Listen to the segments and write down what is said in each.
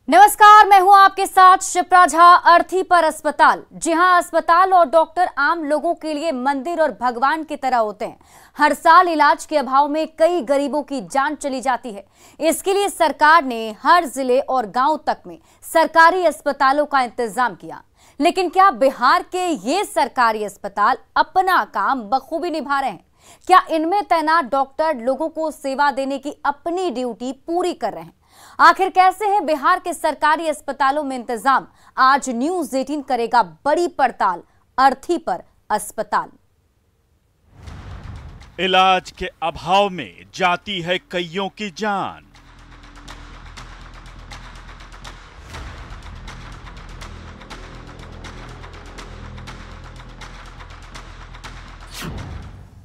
नमस्कार, मैं हूं आपके साथ शिप्रा झा। अर्थी पर अस्पताल। जी हां, अस्पताल और डॉक्टर आम लोगों के लिए मंदिर और भगवान की तरह होते हैं। हर साल इलाज के अभाव में कई गरीबों की जान चली जाती है। इसके लिए सरकार ने हर जिले और गांव तक में सरकारी अस्पतालों का इंतजाम किया। लेकिन क्या बिहार के ये सरकारी अस्पताल अपना काम बखूबी निभा रहे हैं? क्या इनमें तैनात डॉक्टर लोगों को सेवा देने की अपनी ड्यूटी पूरी कर रहे हैं? आखिर कैसे हैं बिहार के सरकारी अस्पतालों में इंतजाम? आज न्यूज़ 18 करेगा बड़ी पड़ताल। अर्थी पर अस्पताल। इलाज के अभाव में जाती है कईयों की जान।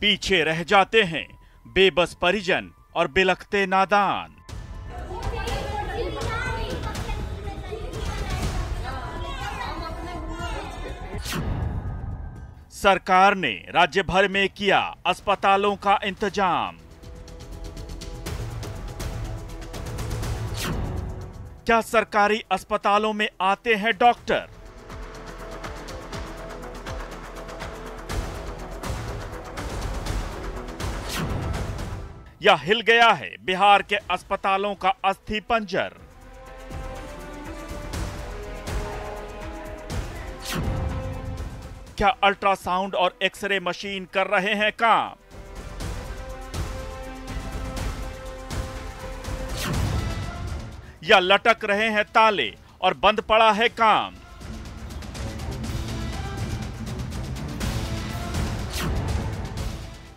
पीछे रह जाते हैं बेबस परिजन और बिलखते नादान। सरकार ने राज्य भर में किया अस्पतालों का इंतजाम। क्या सरकारी अस्पतालों में आते हैं डॉक्टर? या हिल गया है बिहार के अस्पतालों का अस्थि पंजर? क्या अल्ट्रासाउंड और एक्सरे मशीन कर रहे हैं काम? या लटक रहे हैं ताले और बंद पड़ा है काम?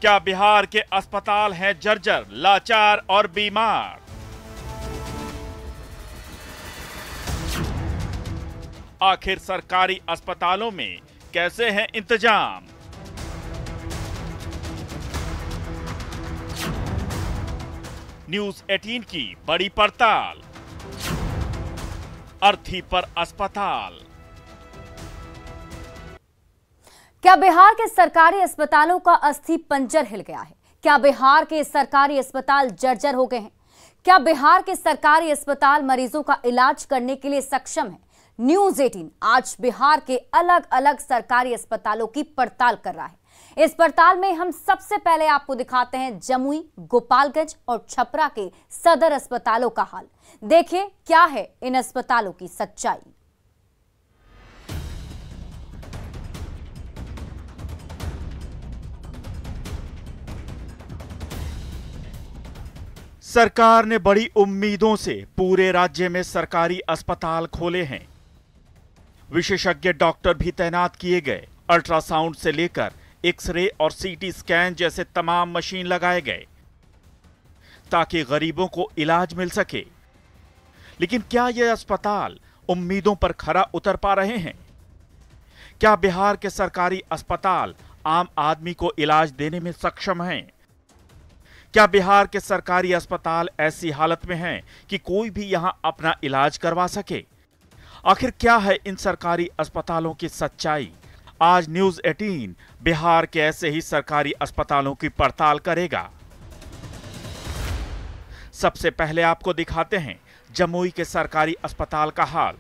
क्या बिहार के अस्पताल हैं जर्जर, लाचार और बीमार? आखिर सरकारी अस्पतालों में कैसे हैं इंतजाम? न्यूज़ 18 की बड़ी पड़ताल। अर्थी पर अस्पताल। क्या बिहार के सरकारी अस्पतालों का अस्थि पंजर हिल गया है? क्या बिहार के सरकारी अस्पताल जर्जर हो गए हैं? क्या बिहार के सरकारी अस्पताल मरीजों का इलाज करने के लिए सक्षम है? न्यूज़ 18 आज बिहार के अलग अलग सरकारी अस्पतालों की पड़ताल कर रहा है। इस पड़ताल में हम सबसे पहले आपको दिखाते हैं जमुई, गोपालगंज और छपरा के सदर अस्पतालों का हाल। देखिए क्या है इन अस्पतालों की सच्चाई। सरकार ने बड़ी उम्मीदों से पूरे राज्य में सरकारी अस्पताल खोले हैं। विशेषज्ञ डॉक्टर भी तैनात किए गए। अल्ट्रासाउंड से लेकर एक्सरे और सीटी स्कैन जैसे तमाम मशीन लगाए गए ताकि गरीबों को इलाज मिल सके। लेकिन क्या ये अस्पताल उम्मीदों पर खरा उतर पा रहे हैं? क्या बिहार के सरकारी अस्पताल आम आदमी को इलाज देने में सक्षम हैं? क्या बिहार के सरकारी अस्पताल ऐसी हालत में हैं कि कोई भी यहां अपना इलाज करवा सके? आखिर क्या है इन सरकारी अस्पतालों की सच्चाई? आज न्यूज़ 18 बिहार के ऐसे ही सरकारी अस्पतालों की पड़ताल करेगा। सबसे पहले आपको दिखाते हैं जमुई के सरकारी अस्पताल का हाल।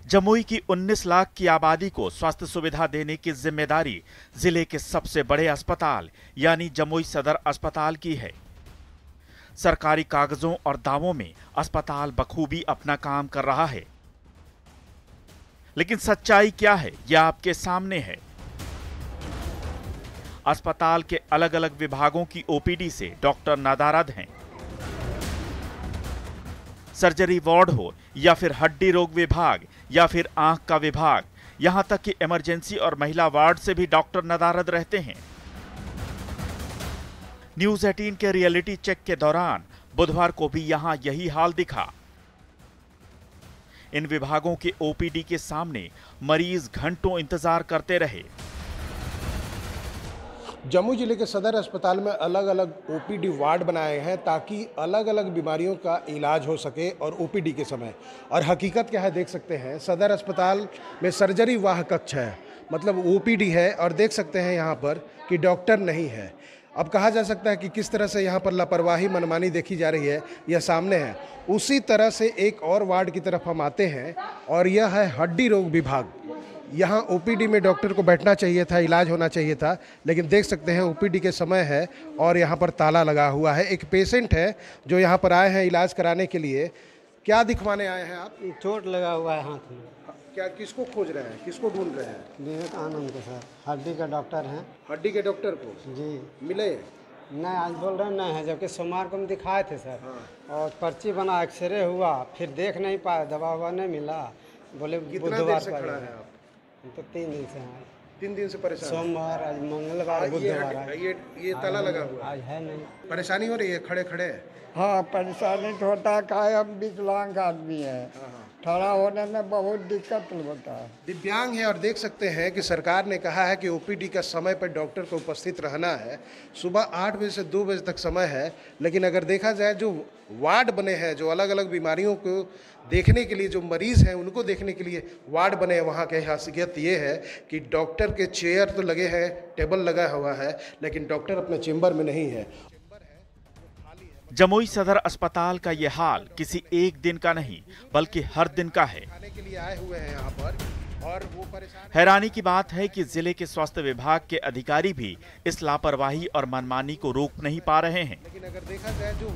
जमुई की 19 लाख की आबादी को स्वास्थ्य सुविधा देने की जिम्मेदारी जिले के सबसे बड़े अस्पताल यानी जमुई सदर अस्पताल की है। सरकारी कागजों और दावों में अस्पताल बखूबी अपना काम कर रहा है, लेकिन सच्चाई क्या है यह आपके सामने है। अस्पताल के अलग अलग विभागों की ओपीडी से डॉक्टर नदारद हैं। सर्जरी वार्ड हो या फिर हड्डी रोग विभाग या फिर आंख का विभाग, यहां तक कि इमरजेंसी और महिला वार्ड से भी डॉक्टर नदारद रहते हैं। न्यूज़ 18 के रियलिटी चेक के दौरान बुधवार को भी यहां यही हाल दिखा। इन विभागों के ओपीडी के सामने मरीज घंटों इंतजार करते रहे। जम्मू जिले के सदर अस्पताल में अलग अलग ओपीडी वार्ड बनाए हैं ताकि अलग अलग बीमारियों का इलाज हो सके और ओपीडी के समय। और हकीकत क्या है देख सकते हैं, सदर अस्पताल में सर्जरी वाह कक्ष है, मतलब ओपीडी है, और देख सकते हैं यहाँ पर कि डॉक्टर नहीं है। अब कहा जा सकता है कि किस तरह से यहाँ पर लापरवाही मनमानी देखी जा रही है, यह सामने है। उसी तरह से एक और वार्ड की तरफ हम आते हैं और यह है हड्डी रोग विभाग। यहाँ ओपीडी में डॉक्टर को बैठना चाहिए था, इलाज होना चाहिए था, लेकिन देख सकते हैं ओपीडी के समय है और यहाँ पर ताला लगा हुआ है। एक पेशेंट है जो यहाँ पर आए हैं इलाज कराने के लिए। क्या दिखवाने आए हैं आप? चोट लगा हुआ है हाथ में। क्या किसको खोज रहे हैं, किसको ढूंढ रहे हैं? विवेकानंद के सर, हड्डी का डॉक्टर हैं। हड्डी के डॉक्टर को जी मिले? नहीं, आज बोल रहे नहीं है, जबकि सोमवार को हम दिखाए थे सर। हाँ। और पर्ची बना, एक्सरे हुआ, फिर देख नहीं पाए, दवा हुआ नहीं मिला, बोले कितना देर से खड़ा है आप? तो 3 दिन से हैं। 3 दिन से परेशान? सोमवार, आज मंगलवार, बुधवार। ये ताला लगा हुआ आज है नहीं। परेशानी हो रही है खड़े खड़े? हाँ, परेशानी तो होता है, काहे हम विकलांग आदमी है, खड़ा होने में बहुत दिक्कत होता है। दिव्यांग है और देख सकते हैं कि सरकार ने कहा है कि ओपीडी का समय पर डॉक्टर को उपस्थित रहना है। सुबह 8 बजे से 2 बजे तक समय है, लेकिन अगर देखा जाए जो वार्ड बने हैं, जो अलग अलग बीमारियों को देखने के लिए, जो मरीज़ हैं उनको देखने के लिए वार्ड बने हैं, वहाँ की खासियत ये है कि डॉक्टर के चेयर तो लगे हैं, टेबल लगा हुआ है, लेकिन डॉक्टर अपने चेंबर में नहीं है। जमुई सदर अस्पताल का ये हाल किसी एक दिन का नहीं बल्कि हर दिन का है। के लिए आए हुए हैं यहाँ पर और वो परेशान। हैरानी की बात है कि जिले के स्वास्थ्य विभाग के अधिकारी भी इस लापरवाही और मनमानी को रोक नहीं पा रहे हैं। लेकिन अगर देखा जाए जो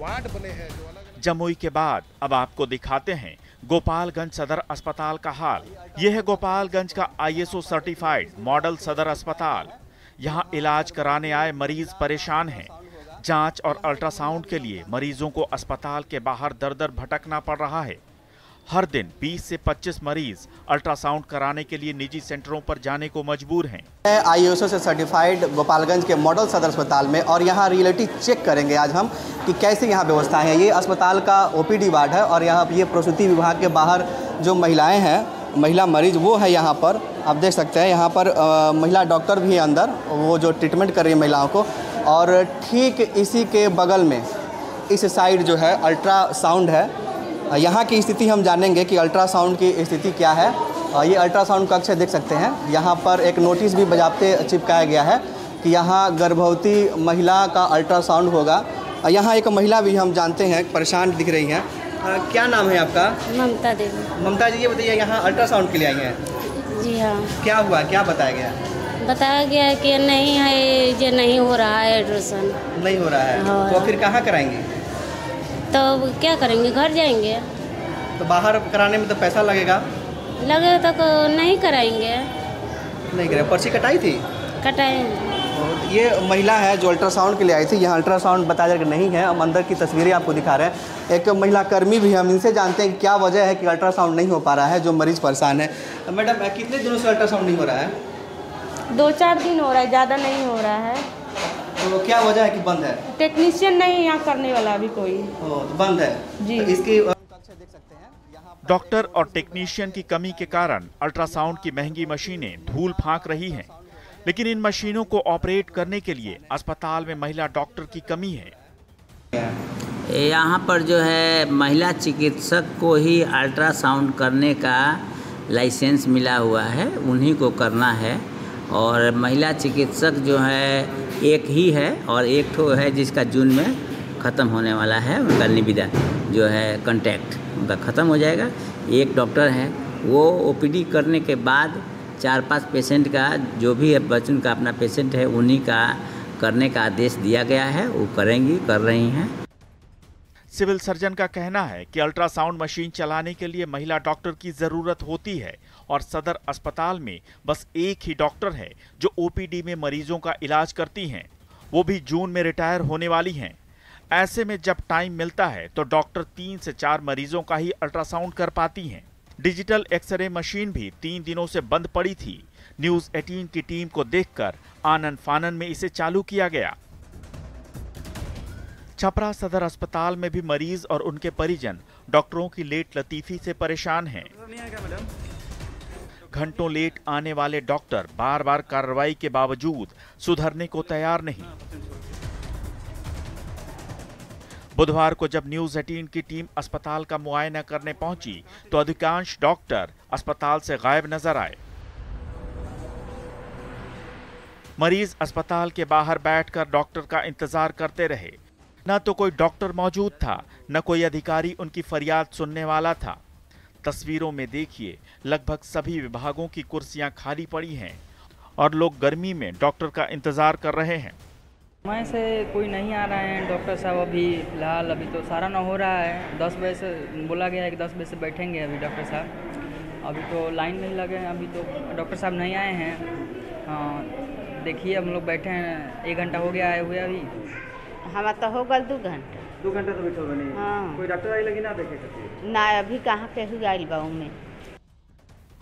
वार्ड बने हैं, जो अलग जमुई के बाद अब आपको दिखाते हैं गोपालगंज सदर अस्पताल का हाल। यह है गोपालगंज का ISO सर्टिफाइड मॉडल सदर अस्पताल। यहाँ इलाज कराने आए मरीज परेशान हैं। जांच और अल्ट्रासाउंड के लिए मरीजों को अस्पताल के बाहर दर दर भटकना पड़ रहा है। हर दिन 20 से 25 मरीज अल्ट्रासाउंड कराने के लिए निजी सेंटरों पर जाने को मजबूर हैं। ISO से सर्टिफाइड गोपालगंज के मॉडल सदर अस्पताल में, और यहाँ रियलिटी चेक करेंगे आज हम कि कैसे यहाँ व्यवस्था है। ये अस्पताल का OPD वार्ड है और यहाँ ये प्रसूति विभाग के बाहर जो महिलाएं हैं, महिला मरीज वो है यहाँ पर। आप देख सकते हैं यहाँ पर महिला डॉक्टर भी है अंदर, वो जो ट्रीटमेंट कर रही है महिलाओं को। और ठीक इसी के बगल में इस साइड जो है अल्ट्रासाउंड है। यहाँ की स्थिति हम जानेंगे कि अल्ट्रासाउंड की स्थिति क्या है। ये अल्ट्रासाउंड कक्ष देख सकते हैं, यहाँ पर एक नोटिस भी बजाते चिपकाया गया है कि यहाँ गर्भवती महिला का अल्ट्रासाउंड होगा। यहाँ एक महिला भी हम जानते हैं परेशान दिख रही हैं। क्या नाम है आपका? ममता देवी। ममता जी, ये बताइए यहाँ अल्ट्रासाउंड के लिए आई हैं? जी हाँ। क्या हुआ, क्या बताया गया? बताया गया है कि नहीं है, ये नहीं हो रहा है, अल्ट्रासाउंड नहीं हो रहा है। हाँ। तो फिर कहाँ कराएंगे? तो क्या करेंगे, घर जाएंगे। तो बाहर कराने में तो पैसा लगेगा। लगे तो नहीं कराएंगे। नहीं कराए। पर्ची कटाई थी? कटाएंगे। ये महिला है जो अल्ट्रासाउंड के लिए आई थी। यहाँ अल्ट्रासाउंड बताया जा नहीं है। हम अंदर की तस्वीरें आपको दिखा रहे हैं। एक महिला कर्मी भी, हम इनसे जानते हैं कि क्या वजह है कि अल्ट्रासाउंड नहीं हो पा रहा है, जो मरीज परेशान है। मैडम, कितने दिनों से अल्ट्रासाउंड नहीं हो रहा है? 2-4 दिन हो रहा है, ज़्यादा नहीं हो रहा है। तो क्या वजह है कि बंद है? टेक्नीशियन नहीं यहाँ करने वाला अभी कोई। तो बंद है जी। तो इसकी देख सकते हैं यहाँ डॉक्टर और टेक्नीशियन की कमी के कारण अल्ट्रासाउंड की महंगी मशीनें धूल फांक रही हैं, लेकिन इन मशीनों को ऑपरेट करने के लिए अस्पताल में महिला डॉक्टर की कमी है। यहाँ पर जो है महिला चिकित्सक को ही अल्ट्रासाउंड करने का लाइसेंस मिला हुआ है, उन्हीं को करना है। और महिला चिकित्सक जो है एक ही है, और एक ठो है जिसका जून में ख़त्म होने वाला है, उनका निविदा जो है कॉन्टैक्ट उनका ख़त्म हो जाएगा। एक डॉक्टर है, वो OPD करने के बाद 4-5 पेशेंट का, जो भी है बच्चों का अपना पेशेंट है, उन्हीं का करने का आदेश दिया गया है, वो करेंगी, कर रही हैं। सिविल सर्जन का कहना है कि अल्ट्रासाउंड मशीन चलाने के लिए महिला डॉक्टर की जरूरत होती है और सदर अस्पताल में बस एक ही डॉक्टर है जो OPD में मरीजों का इलाज करती हैं। वो भी जून में रिटायर होने वाली हैं। ऐसे में जब टाइम मिलता है तो डॉक्टर 3 से 4 मरीजों का ही अल्ट्रासाउंड कर पाती हैं। डिजिटल एक्सरे मशीन भी 3 दिनों से बंद पड़ी थी। न्यूज़ 18 की टीम को देखकर आनन फानन में इसे चालू किया गया। छपरा सदर अस्पताल में भी मरीज और उनके परिजन डॉक्टरों की लेट लतीफी से परेशान हैं। घंटों लेट आने वाले डॉक्टर बार बार कार्रवाई के बावजूद सुधरने को तैयार नहीं। बुधवार को जब न्यूज़ 18 की टीम अस्पताल का मुआयना करने पहुंची तो अधिकांश डॉक्टर अस्पताल से गायब नजर आए। मरीज अस्पताल के बाहर बैठकर डॉक्टर का इंतजार करते रहे। न तो कोई डॉक्टर मौजूद था, न कोई अधिकारी उनकी फरियाद सुनने वाला था। तस्वीरों में देखिए, लगभग सभी विभागों की कुर्सियां खाली पड़ी हैं और लोग गर्मी में डॉक्टर का इंतजार कर रहे हैं। समय से कोई नहीं आ रहे हैं डॉक्टर साहब। अभी फिलहाल अभी तो सारा ना हो रहा है। 10 बजे से बोला गया है कि 10 बजे से बैठेंगे अभी डॉक्टर साहब। अभी तो लाइन नहीं लगे हैं, अभी तो डॉक्टर साहब नहीं आए हैं। हाँ, देखिए हम लोग बैठे हैं, 1 घंटा हो गया आए हुए। अभी हमारा तो हो गल 2 घंटा। 2 घंटा तो बैठे नहीं। हाँ। कोई डॉक्टर आई लगी ना देखे ना, अभी कहाँ के हुई आइल बा में।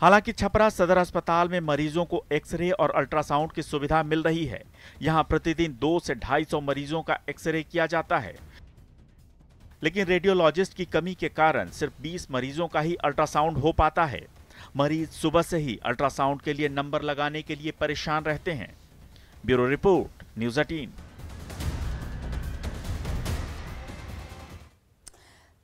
हालांकि छपरा सदर अस्पताल में मरीजों को एक्सरे और अल्ट्रासाउंड की सुविधा मिल रही है। यहां प्रतिदिन 200 से 250 मरीजों का एक्सरे किया जाता है, लेकिन रेडियोलॉजिस्ट की कमी के कारण सिर्फ 20 मरीजों का ही अल्ट्रासाउंड हो पाता है। मरीज सुबह से ही अल्ट्रासाउंड के लिए नंबर लगाने के लिए परेशान रहते हैं। Bureau report, news 18।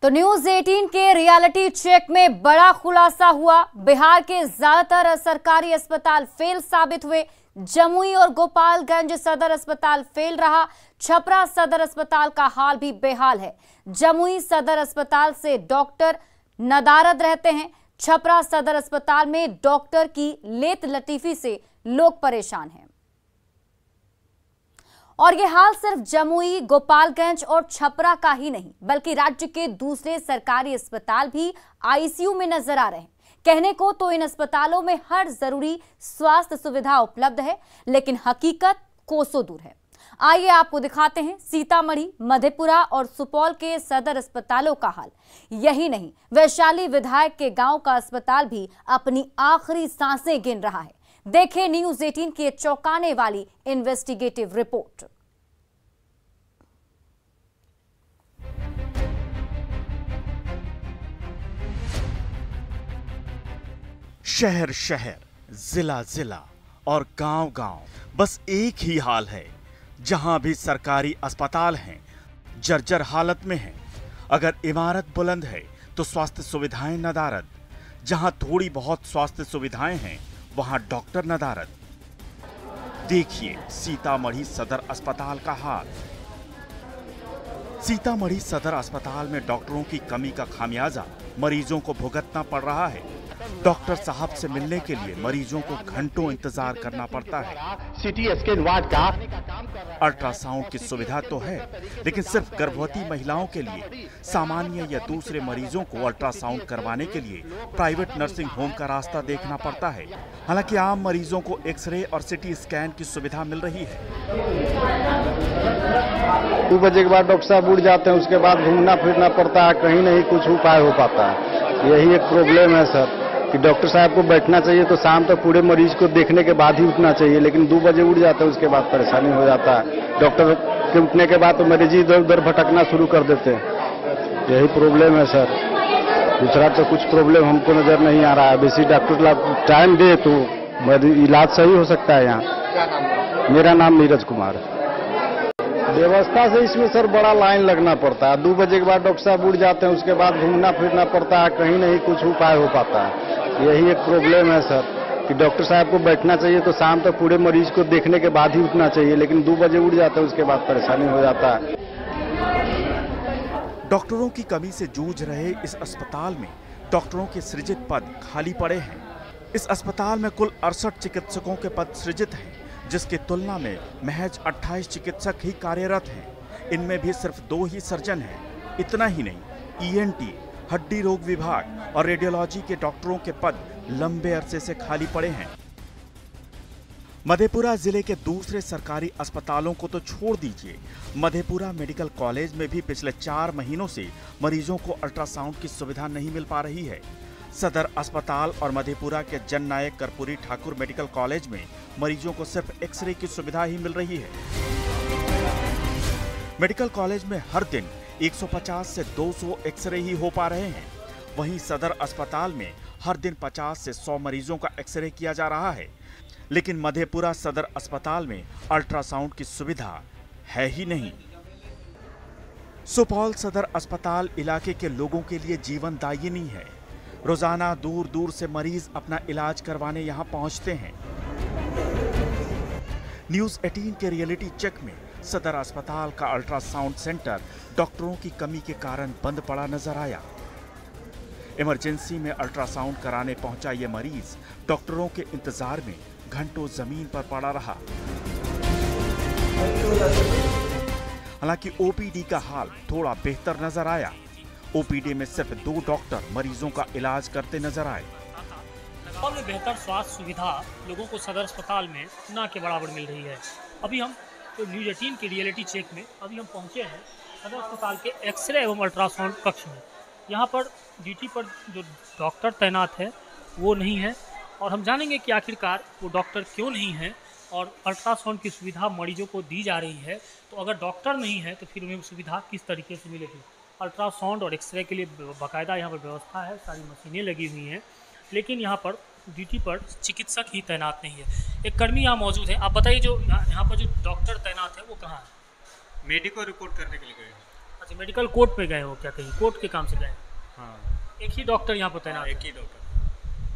तो न्यूज 18 के रियलिटी चेक में बड़ा खुलासा हुआ। बिहार के ज्यादातर सरकारी अस्पताल फेल साबित हुए। जमुई और गोपालगंज सदर अस्पताल फेल रहा। छपरा सदर अस्पताल का हाल भी बेहाल है। जमुई सदर अस्पताल से डॉक्टर नदारद रहते हैं। छपरा सदर अस्पताल में डॉक्टर की लेत लतीफी से लोग परेशान हैं। और ये हाल सिर्फ जमुई, गोपालगंज और छपरा का ही नहीं, बल्कि राज्य के दूसरे सरकारी अस्पताल भी आईसीयू में नजर आ रहे हैं। कहने को तो इन अस्पतालों में हर जरूरी स्वास्थ्य सुविधा उपलब्ध है, लेकिन हकीकत कोसों दूर है। आइए आपको दिखाते हैं सीतामढ़ी, मधेपुरा और सुपौल के सदर अस्पतालों का हाल। यही नहीं, वैशाली विधायक के गांव का अस्पताल भी अपनी आखिरी सांसें गिन रहा है। देखें न्यूज 18 की चौंकाने वाली इन्वेस्टिगेटिव रिपोर्ट। शहर शहर, जिला जिला और गांव गांव बस एक ही हाल है। जहां भी सरकारी अस्पताल हैं, जर्जर हालत में हैं। अगर इमारत बुलंद है तो स्वास्थ्य सुविधाएं नदारद। जहां थोड़ी बहुत स्वास्थ्य सुविधाएं हैं, वहां डॉक्टर नदारद। देखिए सीतामढ़ी सदर अस्पताल का हाल। सीतामढ़ी सदर अस्पताल में डॉक्टरों की कमी का खामियाजा मरीजों को भुगतना पड़ रहा है। डॉक्टर साहब से मिलने के लिए मरीजों को घंटों इंतजार करना पड़ता है। सिटी स्कैन वार्ड का अल्ट्रासाउंड की सुविधा तो है, लेकिन सिर्फ गर्भवती महिलाओं के लिए। सामान्य या दूसरे मरीजों को अल्ट्रासाउंड करवाने के लिए प्राइवेट नर्सिंग होम का रास्ता देखना पड़ता है। हालांकि आम मरीजों को एक्सरे और सिटी स्कैन की सुविधा मिल रही है। 2 बजे के बाद डॉक्टर साहब उठ जाते हैं, उसके बाद घूमना फिरना पड़ता है, कहीं नहीं कुछ उपाय हो पाता है। यही एक प्रॉब्लम है सर, कि डॉक्टर साहब को बैठना चाहिए तो शाम तक पूरे मरीज को देखने के बाद ही उठना चाहिए, लेकिन 2 बजे उठ जाते हैं, उसके बाद परेशानी हो जाता है। डॉक्टर के उठने के बाद तो मरीज इधर उधर भटकना शुरू कर देते हैं। यही प्रॉब्लम है सर, दूसरा तो कुछ प्रॉब्लम हमको नजर नहीं आ रहा है। बेसी डॉक्टर टाइम दे तो इलाज सही हो सकता है। यहाँ मेरा नाम नीरज कुमार है। व्यवस्था से इसमें सर बड़ा लाइन लगना पड़ता है। 2 बजे के बाद डॉक्टर साहब उठ जाते हैं, उसके बाद घूमना फिरना पड़ता है, कहीं नहीं कुछ उपाय हो पाता है। यही एक प्रॉब्लम है सर, कि डॉक्टर साहब को बैठना चाहिए तो शाम तक पूरे मरीज को देखने के बाद ही उठना चाहिए, लेकिन 2 बजे उठ जाते हैं, उसके बाद परेशानी हो जाता है। डॉक्टरों की कमी से जूझ रहे इस अस्पताल में डॉक्टरों के सृजित पद खाली पड़े हैं। इस अस्पताल में कुल 68 चिकित्सकों के पद सृजित हैं, जिसकी तुलना में महज 28 चिकित्सक ही कार्यरत हैं। इनमें भी सिर्फ 2 ही सर्जन हैं। इतना ही नहीं, ईएनटी, हड्डी रोग विभाग और रेडियोलॉजी के डॉक्टरों के पद लंबे अरसे से खाली पड़े हैं। मधेपुरा जिले के दूसरे सरकारी अस्पतालों को तो छोड़ दीजिए, मधेपुरा मेडिकल कॉलेज में भी पिछले 4 महीनों से मरीजों को अल्ट्रासाउंड की सुविधा नहीं मिल पा रही है। सदर अस्पताल और मधेपुरा के जननायक कर्पूरी ठाकुर मेडिकल कॉलेज में मरीजों को सिर्फ एक्सरे की सुविधा ही मिल रही है। मेडिकल कॉलेज में हर दिन 150 से 200 एक्सरे ही हो पा रहे हैं। वहीं सदर अस्पताल में हर दिन 50 से 100 मरीजों का एक्सरे किया जा रहा है, लेकिन मधेपुरा सदर अस्पताल में अल्ट्रासाउंड की सुविधा है ही नहीं। सुपौल सदर अस्पताल इलाके के लोगों के लिए जीवनदायिनी है। रोजाना दूर दूर से मरीज अपना इलाज करवाने यहां पहुंचते हैं। न्यूज 18 के रियलिटी चेक में सदर अस्पताल का अल्ट्रासाउंड सेंटर डॉक्टरों की कमी के कारण बंद पड़ा नजर आया। इमरजेंसी में अल्ट्रासाउंड कराने पहुंचा ये मरीज डॉक्टरों के इंतजार में घंटों जमीन पर पड़ा रहा। हालांकि ओपीडी का हाल थोड़ा बेहतर नजर आया। ओपीडी में सिर्फ 2 डॉक्टर मरीजों का इलाज करते नजर आए। लगातार में बेहतर स्वास्थ्य सुविधा लोगों को सदर अस्पताल में ना के बराबर मिल रही है। अभी हम तो न्यूज 18 के रियलिटी चेक में अभी हम पहुंचे हैं सदर अस्पताल के एक्सरे एवं अल्ट्रासाउंड कक्ष में। यहाँ पर ड्यूटी पर जो डॉक्टर तैनात है वो नहीं है और हम जानेंगे कि आखिरकार वो डॉक्टर क्यों नहीं है और अल्ट्रासाउंड की सुविधा मरीजों को दी जा रही है। तो अगर डॉक्टर नहीं है तो फिर उन्हें सुविधा किस तरीके से मिलेगी। अल्ट्रासाउंड और एक्सरे के लिए बाकायदा यहाँ पर व्यवस्था है, सारी मशीनें लगी हुई हैं, लेकिन यहाँ पर ड्यूटी पर चिकित्सक ही तैनात नहीं है। एक कर्मी यहाँ मौजूद है। आप बताइए, जो यहाँ पर जो डॉक्टर तैनात है वो कहाँ है? मेडिकल रिपोर्ट करने के लिए गए। अच्छा, मेडिकल कोर्ट पे गए हो क्या? कहीं कोर्ट के काम से गए? हाँ। एक ही डॉक्टर यहाँ पर तैनात? एक ही डॉक्टर।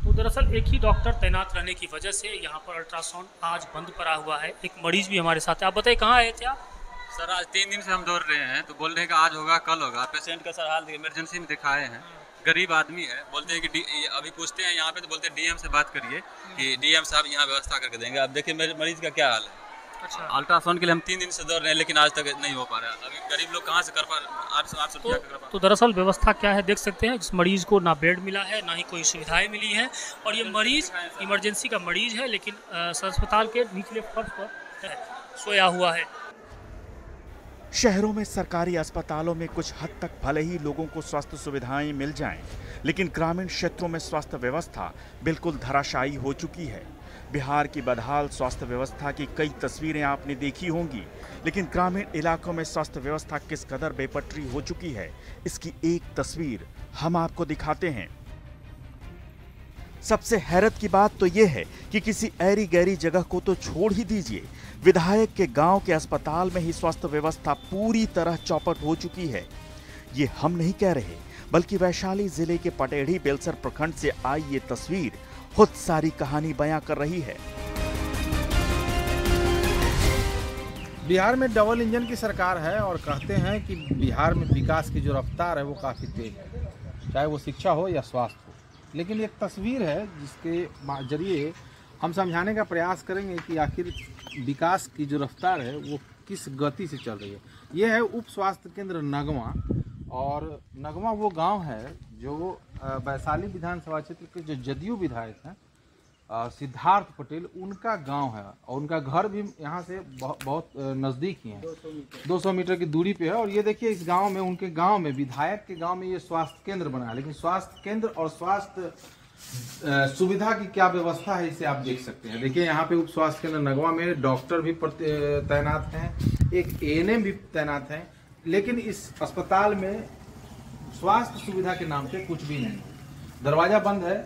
तो दरअसल एक ही डॉक्टर तैनात रहने की वजह से यहाँ पर अल्ट्रासाउंड आज बंद पड़ा हुआ है। एक मरीज भी हमारे साथ है। आप बताइए, कहाँ आए थे आप? सर आज 3 दिन से हम दौड़ रहे हैं, तो बोल रहे हैं कि आज होगा कल होगा। पेशेंट का सर हाल इमरजेंसी में दिखाए हैं, गरीब आदमी है। बोलते हैं कि अभी पूछते हैं यहाँ पे तो बोलते हैं डीएम से बात करिए कि डीएम साहब यहाँ व्यवस्था करके देंगे। अब देखिए मेरे मरीज का क्या हाल है। अच्छा, अल्ट्रासाउंड के लिए हम 3 दिन से दौड़ रहे हैं, लेकिन आज तक नहीं हो पा रहा है। अभी गरीब लोग कहाँ से कर पा रहे? 800 रुपया कर पा। तो दरअसल व्यवस्था क्या है देख सकते हैं। इस मरीज को ना बेड मिला है, ना ही कोई सुविधाएं मिली है और ये मरीज इमरजेंसी का मरीज है, लेकिन अस्पताल के निचले फर्श पर सोया हुआ है। शहरों में सरकारी अस्पतालों में कुछ हद तक भले ही लोगों को स्वास्थ्य सुविधाएं मिल जाएं, लेकिन ग्रामीण क्षेत्रों में स्वास्थ्य व्यवस्था बिल्कुल धराशायी हो चुकी है। बिहार की बदहाल स्वास्थ्य व्यवस्था की कई तस्वीरें आपने देखी होंगी, लेकिन ग्रामीण इलाकों में स्वास्थ्य व्यवस्था किस कदर बेपटरी हो चुकी है, इसकी एक तस्वीर हम आपको दिखाते हैं। सबसे हैरत की बात तो यह है कि किसी ऐरी गैरी जगह को तो छोड़ ही दीजिए, विधायक के गांव के अस्पताल में ही स्वास्थ्य व्यवस्था पूरी तरह चौपट हो चुकी है। ये हम नहीं कह रहे, बल्कि वैशाली जिले के पटेढ़ी बेलसर प्रखंड से आई ये तस्वीर खुद सारी कहानी बयां कर रही है। बिहार में डबल इंजन की सरकार है और कहते हैं कि बिहार में विकास की जो रफ्तार है वो काफ़ी तेज है, चाहे वो शिक्षा हो या स्वास्थ्य हो। लेकिन एक तस्वीर है जिसके जरिए हम समझाने का प्रयास करेंगे कि आखिर विकास की जो रफ्तार है वो किस गति से चल रही है। ये है उप स्वास्थ्य केंद्र नगवा, और नगवा वो गांव है जो वैशाली विधानसभा क्षेत्र के जो जदयू विधायक हैं सिद्धार्थ पटेल, उनका गांव है और उनका घर भी यहाँ से बहुत नज़दीक ही है, 200 मीटर की दूरी पे है। और ये देखिए इस गांव में, उनके गांव में, विधायक के गांव में ये स्वास्थ्य केंद्र बना है, लेकिन स्वास्थ्य केंद्र और स्वास्थ्य सुविधा की क्या व्यवस्था है इसे आप देख सकते हैं। देखिए यहाँ पे उप स्वास्थ्य केंद्र नगवा में डॉक्टर भी तैनात हैं, एक एएनएम भी तैनात हैं, लेकिन इस अस्पताल में स्वास्थ्य सुविधा के नाम पे कुछ भी नहीं। दरवाजा बंद है,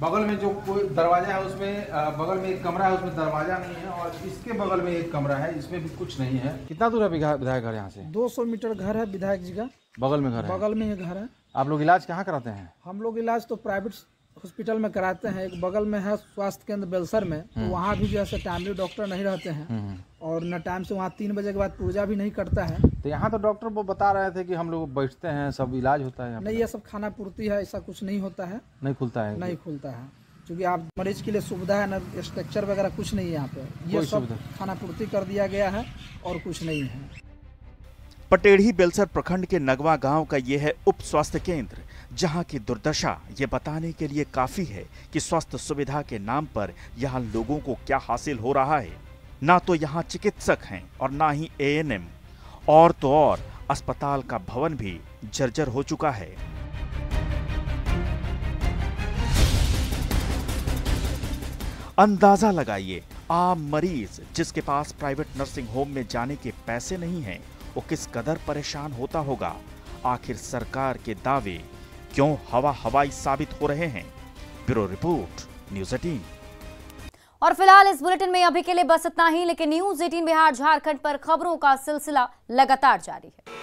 बगल में जो कोई दरवाजा है उसमें बगल में एक कमरा है उसमें दरवाजा नहीं है, और इसके बगल में एक कमरा है इसमें भी कुछ नहीं है। कितना दूर है विधायक घर यहाँ से? 200 मीटर घर है विधायक जी का, बगल में घर है। बगल में ही घर है। आप लोग इलाज कहाँ कराते हैं? हम लोग इलाज तो प्राइवेट हॉस्पिटल में कराते हैं। एक बगल में है स्वास्थ्य केंद्र बेलसर में, तो वहाँ भी जैसे टाइमली डॉक्टर नहीं रहते हैं और न टाइम से वहाँ 3 बजे के बाद पुर्जा भी नहीं करता है। तो यहाँ तो डॉक्टर वो बता रहे थे कि हम लोग बैठते हैं, सब इलाज होता है। नहीं, ये सब खाना पूर्ति है, ऐसा कुछ नहीं होता है। नहीं खुलता है? नहीं खुलता है, क्योंकि आप मरीज के लिए सुविधा है, न स्ट्रक्चर वगैरह कुछ नहीं है यहाँ पे। ये सब खाना पूर्ति कर दिया गया है और कुछ नहीं है। पटेढ़ी बेलसर प्रखंड के नगवा गांव का यह है उप स्वास्थ्य केंद्र, जहां की दुर्दशा ये बताने के लिए काफी है कि स्वास्थ्य सुविधा के नाम पर यहां लोगों को क्या हासिल हो रहा है। ना तो यहां चिकित्सक हैं और ना ही एएनएम, और तो और अस्पताल का भवन भी जर्जर हो चुका है। अंदाजा लगाइए, आम मरीज जिसके पास प्राइवेट नर्सिंग होम में जाने के पैसे नहीं हैं, वो किस कदर परेशान होता होगा। आखिर सरकार के दावे क्यों हवाई साबित हो रहे हैं? Bureau report, news 18। और फिलहाल इस बुलेटिन में अभी के लिए बस इतना ही, लेकिन न्यूज 18 बिहार झारखंड पर खबरों का सिलसिला लगातार जारी है।